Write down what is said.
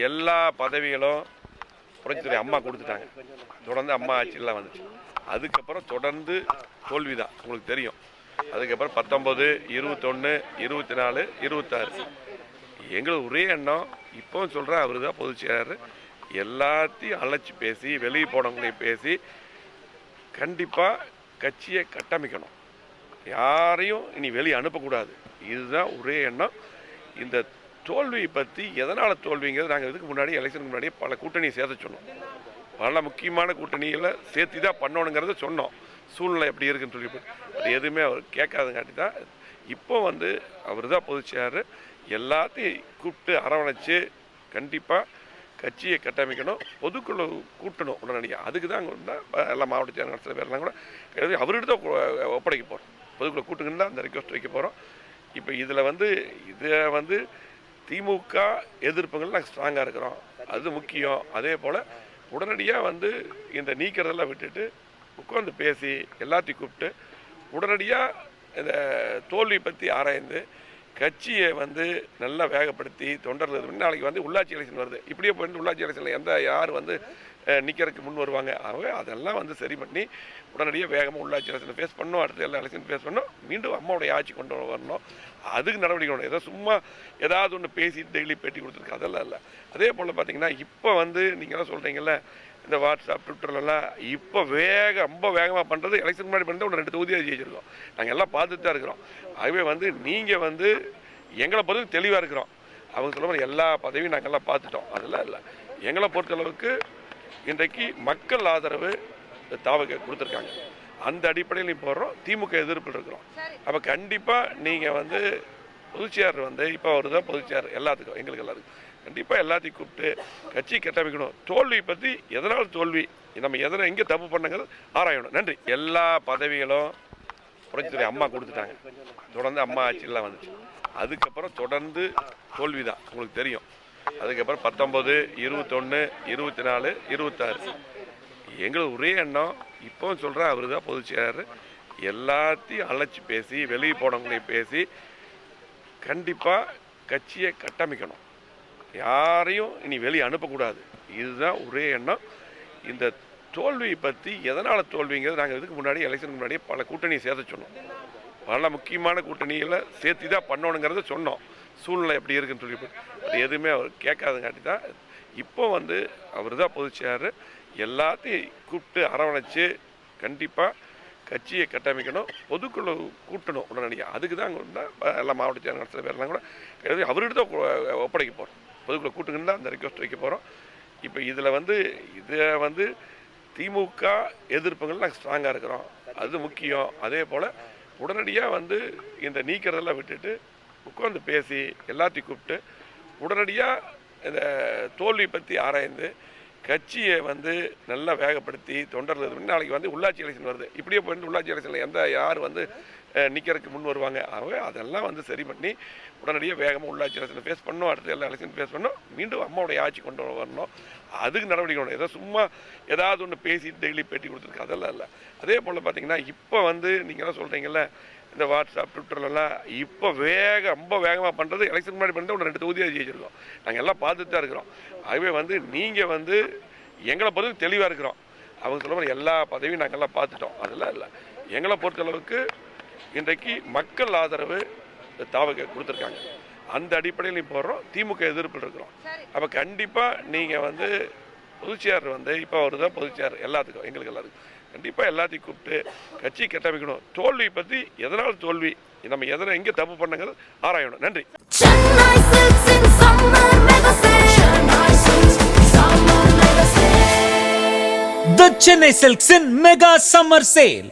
எல்லா பதவிகளும் புரட்சித்துறை அம்மா கொடுத்துட்டாங்க. தொடர்ந்து அம்மா ஆட்சியெல்லாம் வந்துச்சு. அதுக்கப்புறம் தொடர்ந்து தோல்வி தான், உங்களுக்கு தெரியும். அதுக்கப்புறம் 19, 21, 24, 26 எங்களுக்கு ஒரே எண்ணம். இப்போவும் சொல்கிறேன், அவர் தான் பொதுச் செயலாளர். எல்லாத்தையும் அழைச்சி பேசி, வெளியே போனவங்களையும் பேசி கண்டிப்பாக கட்சியை கட்டமைக்கணும். யாரையும் இனி வெளியே அனுப்பக்கூடாது. இதுதான் ஒரே எண்ணம். இந்த தோல்வியை பற்றி எதனால் தோல்விங்கிறது நாங்கள் இதுக்கு முன்னாடி எலெக்ஷனுக்கு முன்னாடியே பல கூட்டணியை சேர்த்து சொன்னோம். பல முக்கியமான கூட்டணிகளை சேர்த்து தான் பண்ணணுங்கிறத சொன்னோம். சூழ்நிலை எப்படி இருக்குன்னு சொல்லி அது எதுவுமே அவர் கேட்காதங்காட்டி தான் இப்போ அவர் தான் பொதுச் செயலாளர். எல்லாத்தையும் கூப்பிட்டு அரவணைச்சு கண்டிப்பாக கட்சியை கட்டமைக்கணும். பொதுக்குழு கூட்டணும் உடனடியாக. அதுக்கு தான் அங்கே எல்லா மாவட்ட செயலாளர் சில பேர்லாம் கூட அவர்கிட்ட தான் ஒப்படைக்க போகிறோம். பொதுக்குழு கூட்டுங்கன்னா அந்த ரிக்வஸ்ட் வைக்க போகிறோம். இப்போ இதை திமுக எதிர்ப்புகள் நாங்கள் ஸ்ட்ராங்காக இருக்கிறோம். அது முக்கியம். அதே போல் உடனடியாக இந்த நீக்கிறதெல்லாம் விட்டுட்டு உட்காந்து பேசி எல்லாத்தையும் கூப்பிட்டு உடனடியாக இந்த தோல்வி பற்றி ஆராய்ந்து கட்சியை நல்லா வேகப்படுத்தி தொண்டர்கள் நாளைக்கு உள்ளாட்சி எலெக்ஷன் வருது. இப்படியே போயிட்டு உள்ளாட்சி எலெக்ஷனில் யார் நிற்கிறதுக்கு முன் வருவாங்க. ஆகவே அதெல்லாம் சரி பண்ணி உடனடியாக வேகமாக உள்ளாட்சி எலெக்ஷனை ஃபேஸ் பண்ணணும். அடுத்த எல்லா எலெக்ஷன் ஃபேஸ் பண்ணணும். மீண்டும் அம்மாவுடைய ஆட்சி கொண்டு வரணும். அதுக்கு நடவடிக்கை வேணும். ஏதோ சும்மா ஏதாவது ஒன்று பேசி டெய்லி பேட்டி கொடுத்துருக்கு அதெல்லாம் இல்லை. அதே போல் பார்த்தீங்கன்னா இப்போ நீங்களாம் சொல்கிறீங்கல்ல, இந்த வாட்ஸ்அப் ட்விட்டர்லாம் இப்போ ரொம்ப வேகமாக பண்ணுறது எலெக்ஷன் முன்னாடி பண்ணுறது ஒரு 2 தொகுதியாக ஜெயிச்சிருக்கோம். நாங்கள் எல்லாம் பார்த்துட்டு தான் இருக்கிறோம். ஆகவே நீங்கள் எங்களை பொறுத்து தெளிவாக இருக்கிறோம். அவங்க சொல்ல மாதிரி எல்லா பதவியும் நாங்கள் எல்லாம் பார்த்துட்டோம். அதெல்லாம் இல்லை. எங்களை பொறுத்தளவுக்கு இன்றைக்கு மக்கள் ஆதரவு தாவக கொடுத்துருக்காங்க. அந்த அடிப்படையில் போடுறோம். திமுக எதிர்ப்பில் இருக்கிறோம். அப்போ கண்டிப்பாக நீங்கள் பொதுச் செயலாளர் இப்போ அவர் தான் பொதுச் செயலாளர் எல்லாத்துக்கும், எங்களுக்கு எல்லாருக்கும். கண்டிப்பாக எல்லாத்தையும் கூப்பிட்டு கட்சி கட்டமைக்கணும். தோல்வி பற்றி எதனால் தோல்வி, நம்ம எங்கே தப்பு பண்ணுங்கிறது ஆராயணும். நன்றி. எல்லா பதவிகளும் புரட்சித்துறை அம்மா கொடுத்துட்டாங்க. தொடர்ந்து அம்மா ஆட்சியெல்லாம் வந்துச்சு. அதுக்கப்புறம் தொடர்ந்து தோல்வி தான், உங்களுக்கு தெரியும். அதுக்கப்புறம் 19, 21, 24, 26 எங்களுக்கு ஒரே எண்ணம். இப்போவும் சொல்கிறேன், அவர் தான் பொதுச் செயலாளர். எல்லாத்தையும் அழைச்சி பேசி, வெளியே போனவங்களையும் பேசி கண்டிப்பாக கட்சியை கட்டமைக்கணும். யாரையும் இனி வெளியே அனுப்பக்கூடாது. இதுதான் ஒரே எண்ணம். இந்த தோல்வியை பற்றி எதனால் தோல்விங்கிறது நாங்கள் இதுக்கு முன்னாடி எலெக்ஷனுக்கு முன்னாடியே பல கூட்டணியை சேர்த்து சொன்னோம். பல முக்கியமான கூட்டணிகளை சேர்த்து தான் பண்ணணுங்கிறத சொன்னோம். சூழ்நிலை எப்படி இருக்குன்னு சொல்லி அது எதுவுமே அவர் கேட்காதங்காட்டி தான் இப்போ அவர் தான் பொதுச் செயலாளர். எல்லாத்தையும் கூப்பிட்டு அரவணைச்சு கண்டிப்பாக கட்சியை கட்டமைக்கணும். பொதுக்குழு கூட்டணும் உடனடியாக. அதுக்கு தான் அங்கே எல்லா மாவட்ட செயலாளர் சில பேர்லாம் கூட அவர்கிட்ட தான் ஒப்படைக்க போகிறோம். பொதுக்குழு கூட்டுங்கன்னா அந்த ரிக்வஸ்ட் வைக்க போகிறோம். இப்போ இதை திமுக எதிர்ப்புகள் நாங்கள் ஸ்ட்ராங்காக இருக்கிறோம். அது முக்கியம். அதே போல் உடனடியாக இந்த நீக்கிறதெல்லாம் விட்டுட்டு உட்காந்து பேசி எல்லாத்தையும் கூப்பிட்டு உடனடியாக இந்த தோல்வி பற்றி ஆராய்ந்து கட்சியை நல்லா வேகப்படுத்தி தொண்டர்கள் நாளைக்கு உள்ளாட்சி எலெக்ஷன் வருது. இப்படியே போயிட்டு உள்ளாட்சி எலெக்ஷனில் யார் நிற்கிறதுக்கு முன் வருவாங்க. ஆகவே அதெல்லாம் சரி பண்ணி உடனடியாக வேகமாக உள்ளாட்சி எலெக்ஷனை ஃபேஸ் பண்ணணும். அடுத்த எல்லா எலெக்ஷன் ஃபேஸ் பண்ணணும். மீண்டும் அம்மாவுடைய ஆட்சி கொண்டு வரணும். அதுக்கு நடவடிக்கை வேணும். ஏதோ சும்மா ஏதாவது ஒன்று பேசி டெய்லி பேட்டி கொடுத்துருக்கு அதெல்லாம் இல்லை. அதே போல் பார்த்தீங்கன்னா இப்போ நீங்களாம் சொல்கிறீங்கல்ல, இந்த வாட்ஸ்அப் ட்விட்டர்லாம் இப்போ ரொம்ப வேகமாக பண்ணுறது எலெக்ஷன் முன்னாடி பண்ணுறது ஒரு 2 தொகுதியாக ஜெயிச்சிருக்கோம். நாங்கள் எல்லாம் பார்த்துட்டு தான் இருக்கிறோம். ஆகவே நீங்கள் எங்களை பொறுத்து தெளிவாக இருக்கிறோம். அவங்க சொல்ல மாதிரி எல்லா பதவியும் நாங்கள் எல்லாம் பார்த்துட்டோம். அதெல்லாம் இல்லை. எங்களை பொறுத்தளவுக்கு இன்றைக்கு மக்கள் ஆதரவு தாவக கொடுத்துருக்காங்க. அந்த அடிப்படையில் போடுறோம். திமுக எதிர்ப்பில் இருக்கிறோம். அப்போ கண்டிப்பாக நீங்கள் பொதுச் செயலாளர் இப்போ அவர் தான் பொதுச் செயலாளர் எல்லாத்துக்கும், எங்களுக்கு எல்லாருக்கும். கண்டிப்பாக எல்லாத்தையும் கூப்பிட்டு கட்சி கட்டமைக்கணும். தோல்வி பற்றி எதனால் தோல்வி, நம்ம எங்கே தப்பு பண்ணுங்கிறது ஆராயணும். நன்றி. The Chennai Silks in Mega Summer Sale.